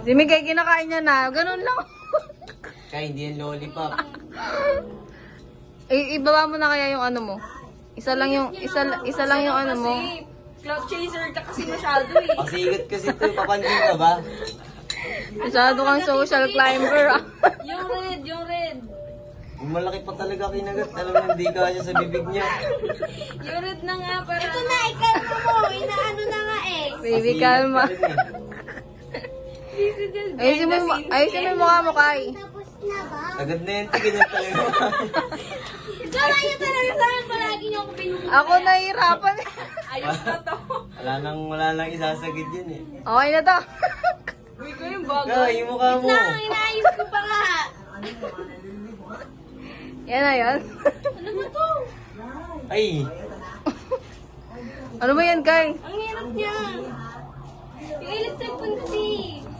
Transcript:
Si Miguel, kinakain niya na. Ganun lang. Kaya hindi yan lollipop. Ibaba mo na kaya yung ano mo. Isa lang yung ano mo. Cloud chaser ka kasi masyado eh. Pasigat kasi ito. Papansin ka ba? Masyado kang social climber. Yung red, yung red. Yung malaki pa talaga kinagat. Alam mo, hindi kaya sa bibig niya. Yung red na nga para... Ito na, ikalma mo. Inaano na nga eh. Baby, kalma. Ayusin mo yung mukha mo, Kai. Tapos na ba? Agad na yan. Ganyan talaga. Gawin niyo talaga sa akin. Palagi niyo ako pinupunta. Ako nahihirapan. Ayos na to. Wala nang isasagid yun eh. Okay na to. Uy ko yung bago. Kaya, yung mukha mo. Inaayos ko pa nga. Yan na yan. Ano ba to? Ay, Ano ba yan, Kai? Ang hirap niya. Yung electric pan